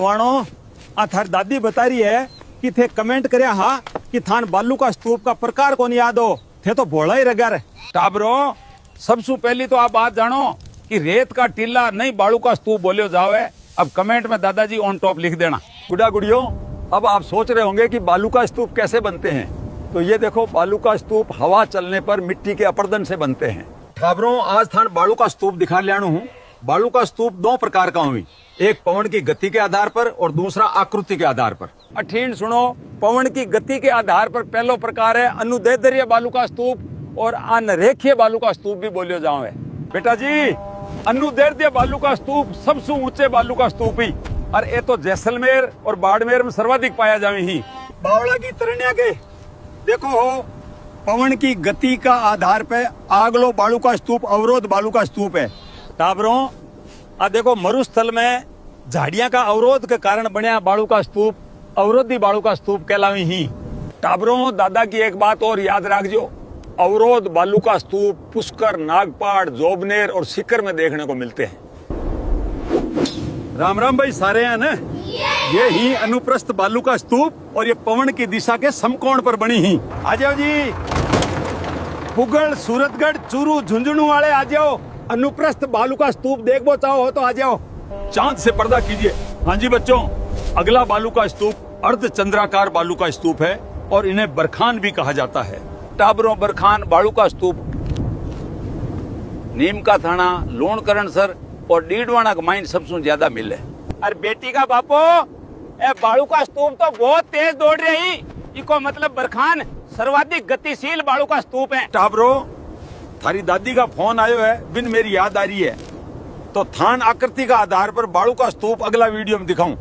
वाणो आ थार दादी बता रही है कि थे कमेंट करया हा कि थान बालू का स्तूप का प्रकार कौन याद हो थे तो भोला ही रगर टाबरो सबसे पहली तो आप बात जानो कि रेत का टीला नहीं बालू का स्तूप बोले जावे। अब कमेंट में दादाजी ऑन टॉप लिख देना। गुड़ा गुड़ियों, अब आप सोच रहे होंगे कि बालू का स्तूप कैसे बनते हैं, तो ये देखो बालू का स्तूप हवा चलने पर मिट्टी के अपरदन से बनते हैं। ठाबरों, आज थान बालू का स्तूप दिखा लियाणु हूँ। बालू का स्तूप दो प्रकार का हुई, एक पवन की गति के आधार पर और दूसरा आकृति के आधार पर। अठीन सुनो, पवन की गति के आधार पर पहलो प्रकार है अनुदैर्ध्य बालू का स्तूप और अनरेखीय बालू का स्तूप भी बोलियो जावे। बेटा जी, अनुदैर्ध्य बालू का स्तूप सबसे ऊंचे बालू का स्तूप ही, और ये तो जैसलमेर और बाड़मेर में सर्वाधिक पाया जावे ही। बावड़ा की तरण्या के देखो हो, पवन की गति का आधार पे आगलो बालू का स्तूप अवरोध बालू का स्तूप है। टाबरों, आ देखो मरुस्थल में झाड़ियां का अवरोध के कारण बनिया बालू का स्तूप अवरोधी बालू का स्तूप कहलावी ही। टाबरों, दादा की एक बात और याद रखजो, अवरोध बालू का स्तूप पुष्कर, नागपाड़, जोबनेर और सीकर में देखने को मिलते हैं। राम राम भाई सारे हैं ना। ये ही अनुप्रस्थ बालू का स्तूप और ये पवन की दिशा के समकोण पर बनी ही। आ जाओ जी, पुगल, सूरतगढ़, चूरू, झुंझुनू वाले आ जाओ। अनुप्रस्थ बालू का स्तूप देखो चाहो हो तो आ जाओ। चांद से पर्दा कीजिए। हाँ जी बच्चों, अगला बालू का स्तूप अर्ध चंद्राकार बालू का स्तूप है और इन्हें बरखान भी कहा जाता है। टाबरों, बरखान बालू का स्तूप नीम का थाना, लोणकरणसर और डीडवाना का माइन सबसे ज्यादा मिले। अरे बेटी का बापो, ए बालू का स्तूप तो बहुत तेज दौड़ रही, इको मतलब बरखान सर्वाधिक गतिशील बालू का स्तूप है। टाबरो, थारी दादी का फोन आयो है, बिन मेरी याद आ रही है, तो थान आकृति का आधार पर बालू का स्तूप अगला वीडियो में दिखाऊं।